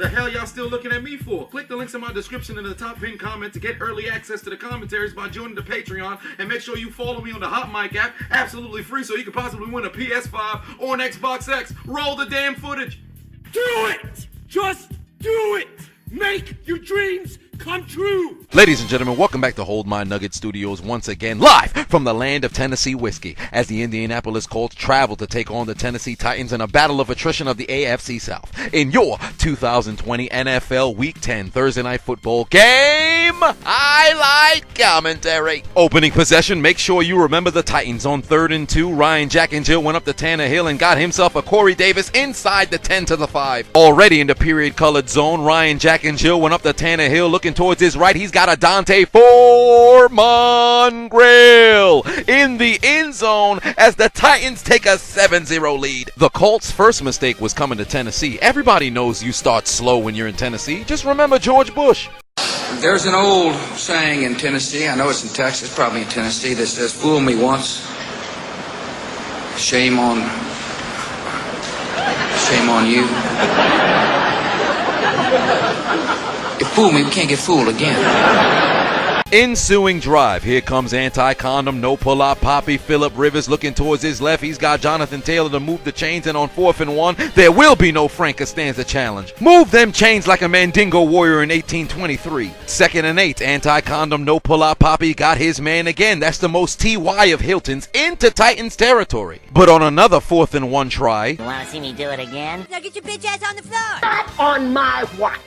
The hell y'all still looking at me for? Click the links in my description in the top pinned comment to get early access to the commentaries by joining the Patreon, and make sure you follow me on the Hot Mic app, absolutely free, so you can possibly win a PS5 or an Xbox X. Roll the damn footage. Do it! Just do it! Make your dreams come true! Ladies and gentlemen, welcome back to Hold My Nugget Studios once again, live from the land of Tennessee whiskey, as the Indianapolis Colts travel to take on the Tennessee Titans in a battle of attrition of the AFC South in your 2020 NFL Week 10 Thursday Night Football game highlight commentary. Opening possession, make sure you remember the Titans on 3rd and 2. Ryan Jack and Jill went up to Tannehill and got himself a Corey Davis inside the 10 to the 5. Already in the period-colored zone, Ryan Jack and Jill went up to Tannehill looking towards his right. He's got a Dante Foreman grill in the end zone as the Titans take a 7-0 lead. The Colts' first mistake was coming to Tennessee. Everybody knows you start slow when you're in Tennessee. Just remember George Bush. There's an old saying in Tennessee, I know it's in Texas, probably in Tennessee, that says, "Fool me once, shame on you." You fool me, we can't get fooled again. Ensuing drive. Here comes anti-condom, no pull-out Poppy. Phillip Rivers looking towards his left. He's got Jonathan Taylor to move the chains, and on 4th and 1, there will be no Frank Costanza challenge. Move them chains like a Mandingo warrior in 1823. 2nd and 8, anti-condom, no pull-out Poppy got his man again. That's the most TY of Hilton's into Titans territory. But on another 4th and 1 try, You wanna see me do it again? Now get your bitch ass on the floor! Not on my watch!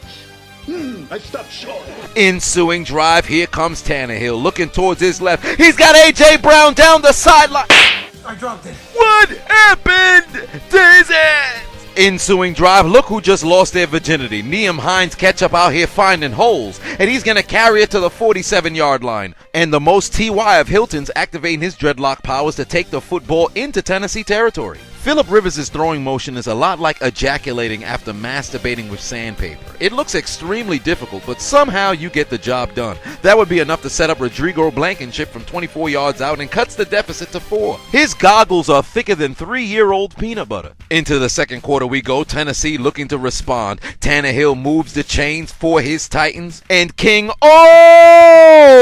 I stopped short. ensuing drive. Here comes Tannehill looking towards his left. He's got A.J. Brown down the sideline. I dropped it. What happened to his ass? Ensuing drive. Look who just lost their virginity. Nyheim Hines ketchup out here finding holes, and he's going to carry it to the 47-yard line. And the most TY of Hilton's activating his dreadlock powers to take the football into Tennessee territory. Phillip Rivers' throwing motion is a lot like ejaculating after masturbating with sandpaper. It looks extremely difficult, but somehow you get the job done. That would be enough to set up Rodrigo Blankenship from 24 yards out and cuts the deficit to 4. His goggles are thicker than 3-year-old peanut butter. Into the second quarter we go. Tennessee looking to respond. Tannehill moves the chains for his Titans, and King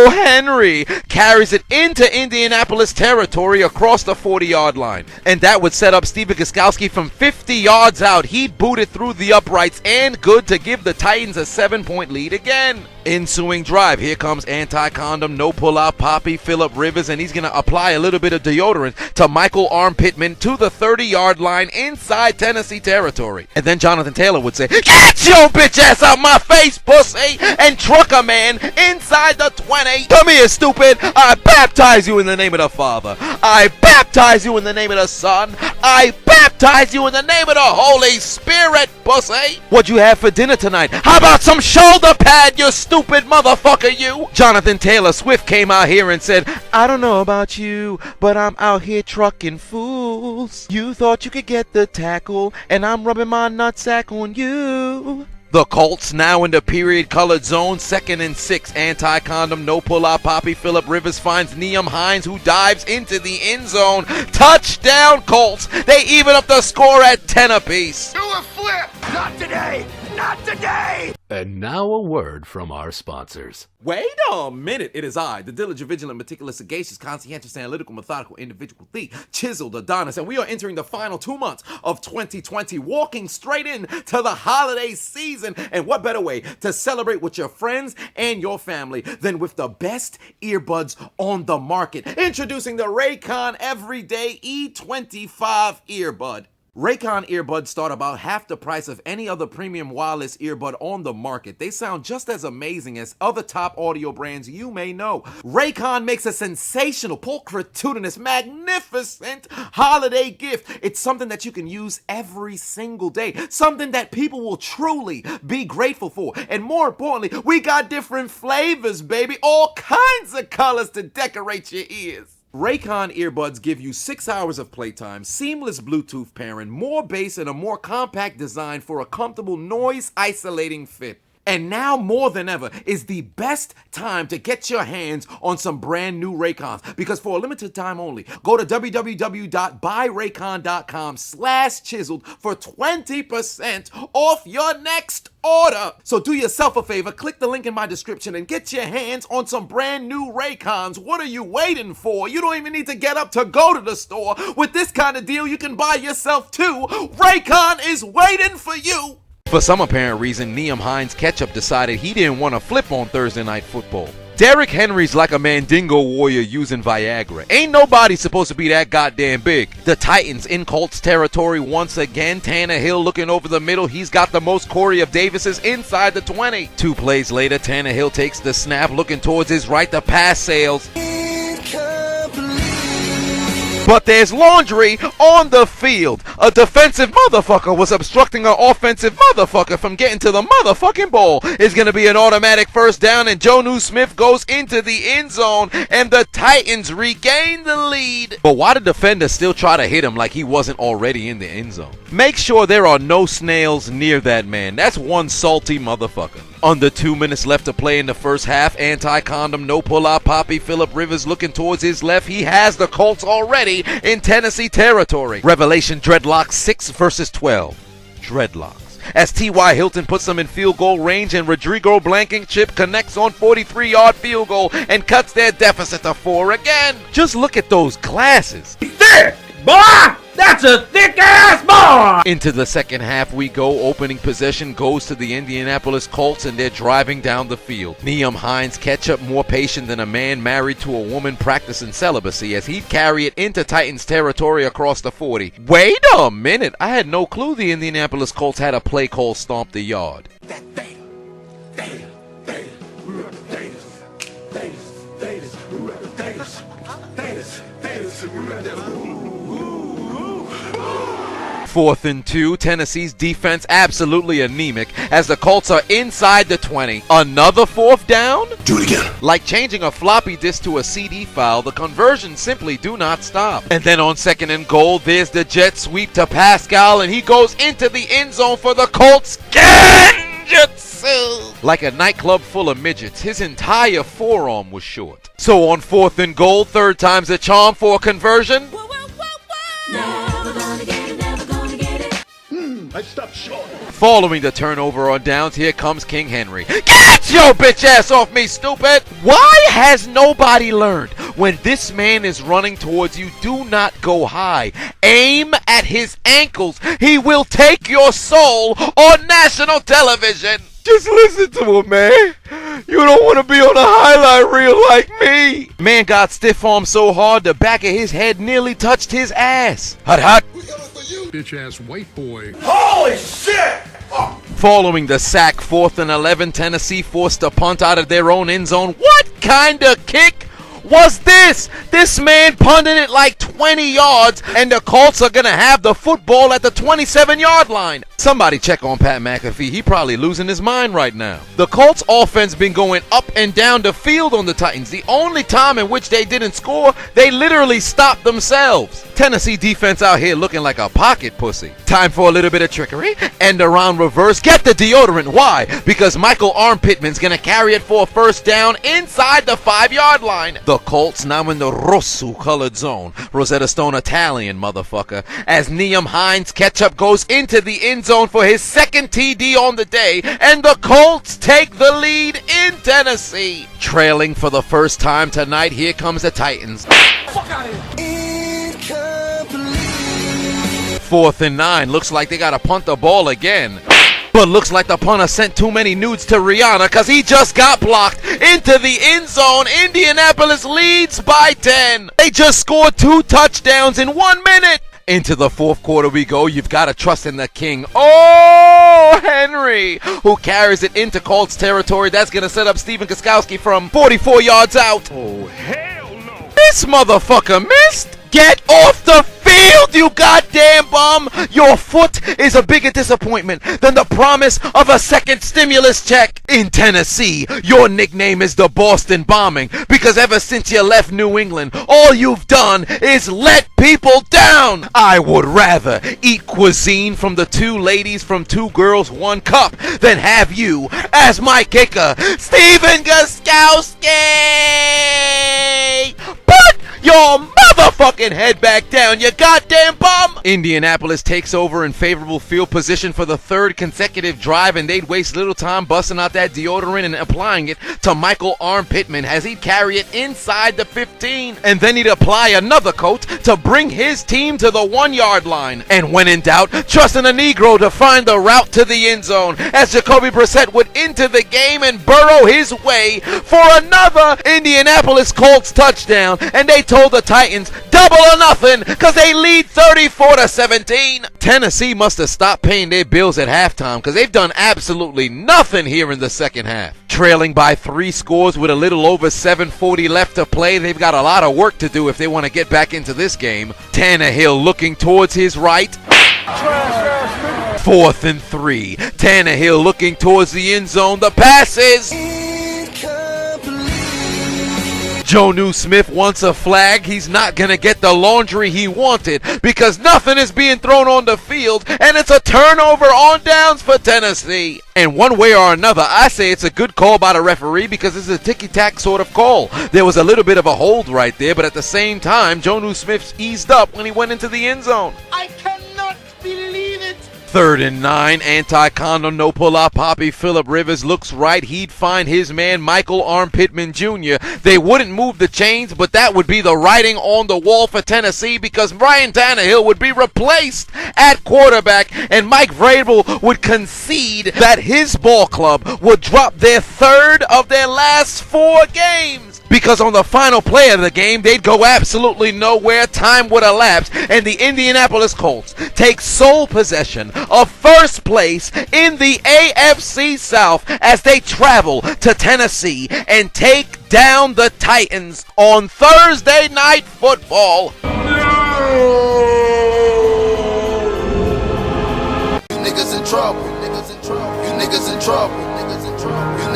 Henry carries it into Indianapolis territory across the 40-yard line. And that would set up Steven Gostkowski from 50 yards out. He booted through the uprights and good to give the Titans a 7-point lead again. Ensuing drive. Here comes anti-condom, no pull-out Poppy, Phillip Rivers, and he's going to apply a little bit of deodorant to Michael Arm Pittman to the 30-yard line inside Tennessee territory. And then Jonathan Taylor would say, "Get your bitch ass out my face, pussy!" and truck a man inside the 20. "Come here, stupid. I baptize you in the name of the Father. I baptize you in the name of the Son. I baptize you in the name of the Holy Spirit, pussy. What'd you have for dinner tonight? How about some shoulder pad, you stupid motherfucker, you?" Jonathan Taylor Swift came out here and said, "I don't know about you, but I'm out here trucking fools. You thought you could get the tackle, and I'm rubbing my nutsack on you." The Colts now in the period-colored zone, 2nd and 6. Anti-condom, no pull-out Poppy. Phillip Rivers finds Nyheim Hines, who dives into the end zone. Touchdown, Colts. They even up the score at 10 apiece. Do a flip! Not today! Not today! And now a word from our sponsors. Wait a minute. It is I, the diligent, vigilant, meticulous, sagacious, conscientious, analytical, methodical individual, the Chiseled Adonis, and we are entering the final 2 months of 2020, walking straight in to the holiday season. And what better way to celebrate with your friends and your family than with the best earbuds on the market? Introducing the Raycon Everyday E25 earbud. Raycon earbuds start about half the price of any other premium wireless earbud on the market. They sound just as amazing as other top audio brands you may know. Raycon makes a sensational, pulchritudinous, magnificent holiday gift. It's something that you can use every single day. Something that people will truly be grateful for. And more importantly, we got different flavors, baby. All kinds of colors to decorate your ears. Raycon earbuds give you 6 hours of playtime, seamless Bluetooth pairing, more bass, and a more compact design for a comfortable noise-isolating fit. And now more than ever is the best time to get your hands on some brand new Raycons, because for a limited time only, go to www.buyraycon.com/chiseled for 20% off your next order. So do yourself a favor, click the link in my description and get your hands on some brand new Raycons. What are you waiting for? You don't even need to get up to go to the store. With this kind of deal, you can buy yourself two. Raycon is waiting for you. For some apparent reason, Nyheim Hines Ketchup decided he didn't want to flip on Thursday Night Football. Derrick Henry's like a Mandingo warrior using Viagra. Ain't nobody supposed to be that goddamn big. The Titans in Colts territory once again. Tannehill looking over the middle. He's got the most Corey of Davises inside the 20. 2 plays later, Tannehill takes the snap, looking towards his right. The pass sails. But there's laundry on the field. A defensive motherfucker was obstructing an offensive motherfucker from getting to the motherfucking ball. It's going to be an automatic first down, and Jonnu Smith goes into the end zone, and the Titans regain the lead. But why the defender still try to hit him like he wasn't already in the end zone? Make sure there are no snails near that man. That's one salty motherfucker. Under 2 minutes left to play in the first half. Anti-condom, no pull-out Poppy. Phillip Rivers looking towards his left. He has the Colts already in Tennessee territory. Revelation Dreadlocks 6 versus 12. Dreadlocks. As T.Y. Hilton puts them in field goal range, and Rodrigo Blankenship connects on 43-yard field goal and cuts their deficit to 4 again. Just look at those glasses. Thick, boy! That's a thick-ass boy! Into the second half we go. Opening possession goes to the Indianapolis Colts, and they're driving down the field. Nyheim Hines Ketchup, more patient than a man married to a woman practicing celibacy, as he'd carry it into Titans territory across the 40. Wait a minute, I had no clue the Indianapolis Colts had a play called Stomp the Yard. Fourth and 2, Tennessee's defense absolutely anemic as the Colts are inside the 20. Another fourth down? Do it again. Like changing a floppy disk to a CD file, the conversions simply do not stop. And then on second and goal, there's the jet sweep to Pascal, and he goes into the end zone for the Colts. Genjutsu! Like a nightclub full of midgets, his entire forearm was short. So on fourth and goal, third time's a charm for a conversion. I stopped short. Following the turnover on downs, here comes King Henry. Get your bitch ass off me, stupid! Why has nobody learned? When this man is running towards you, do not go high. Aim at his ankles. He will take your soul on national television. Just listen to him, man. You don't want to be on a highlight reel like me. Man got stiff arm so hard the back of his head nearly touched his ass. Hot, hot. Bitch ass white boy. Holy shit! Oh. Following the sack, 4th and 11, Tennessee forced a punt out of their own end zone. What kind of kick was this? This man punted it like 20 yards, and the Colts are going to have the football at the 27-yard line. Somebody check on Pat McAfee. He probably losing his mind right now. The Colts offense been going up and down the field on the Titans. The only time in which they didn't score, they literally stopped themselves. Tennessee defense out here looking like a pocket pussy. Time for a little bit of trickery. End around reverse. Get the deodorant. Why? Because Michael Armpitman's going to carry it for a first down inside the 5-yard line. The Colts now in the Rosso colored zone. Rosetta Stone Italian, motherfucker. As Nyheim Hines Ketchup goes into the end zone for his second TD on the day, and the Colts take the lead in Tennessee. Trailing for the first time tonight, here comes the Titans. Fuck out of here. 4th and 9. Looks like they gotta punt the ball again. But looks like the punter sent too many nudes to Rihanna, because he just got blocked into the end zone. Indianapolis leads by 10. They just scored 2 touchdowns in 1 minute. Into the fourth quarter we go. You've got to trust in the king. Oh, Henry, who carries it into Colts territory. That's going to set up Stephen Gostkowski from 44 yards out. Oh, hell no. This motherfucker missed. Get off the field. field, you goddamn bum! Your foot is a bigger disappointment than the promise of a second stimulus check. In Tennessee, your nickname is the Boston Bombing because ever since you left New England, all you've done is let people down. I would rather eat cuisine from the two ladies from Two Girls, One Cup than have you as my kicker, Stephen Gostkowski! Put your motherfucking head back down, you goddamn bum! Indianapolis takes over in favorable field position for the third consecutive drive, and they'd waste little time busting out that deodorant and applying it to Michael Arm Pittman as he'd carry it inside the 15, and then he'd apply another coat to bring his team to the 1-yard line. And when in doubt, trusting a Negro to find the route to the end zone as Jacoby Brissett would enter the game and burrow his way for another Indianapolis Colts touchdown, and they told the Titans double or nothing because they lead 34-17. Tennessee must have stopped paying their bills at halftime because they've done absolutely nothing here in the second half. Trailing by 3 scores with a little over 7:40 left to play, they've got a lot of work to do if they want to get back into this game. Tannehill looking towards his right. 4th and 3. Tannehill looking towards the end zone. The pass is Jonnu Smith wants a flag. He's not going to get the laundry he wanted because nothing is being thrown on the field, and it's a turnover on downs for Tennessee. And one way or another, I say it's a good call by the referee because it's a ticky-tack sort of call. There was a little bit of a hold right there, but at the same time, Jonnu Smith eased up when he went into the end zone. I cannot believe it! 3rd and 9, anti-condom, no pull-out Poppy. Phillip Rivers looks right. He'd find his man, Michael Arm Pittman Jr. They wouldn't move the chains, but that would be the writing on the wall for Tennessee because Ryan Tannehill would be replaced at quarterback, and Mike Vrabel would concede that his ball club would drop their 3rd of their last 4 games. Because on the final play of the game, they'd go absolutely nowhere, time would elapse, and the Indianapolis Colts take sole possession of first place in the AFC South as they travel to Tennessee and take down the Titans on Thursday Night Football. You niggas in trouble. You niggas in trouble. You niggas in trouble. You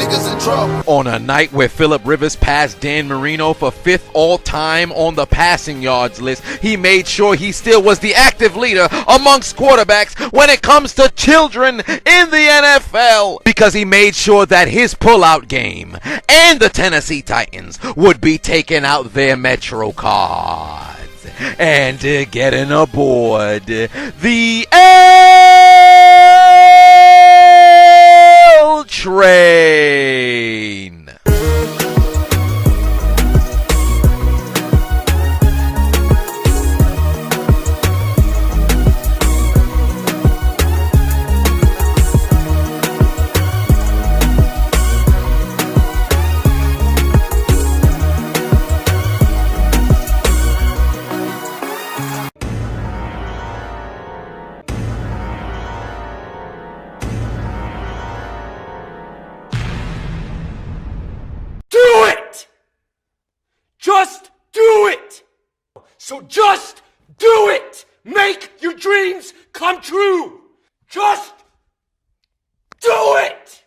niggas in trouble. On a night where Phillip Rivers passed Dan Marino for 5th all-time on the passing yards list, he made sure he still was the active leader amongst quarterbacks when it comes to children in the NFL, because he made sure that his pullout game and the Tennessee Titans would be taking out their Metro cards and getting aboard the L train. Just do it! So just do it! Make your dreams come true! Just do it!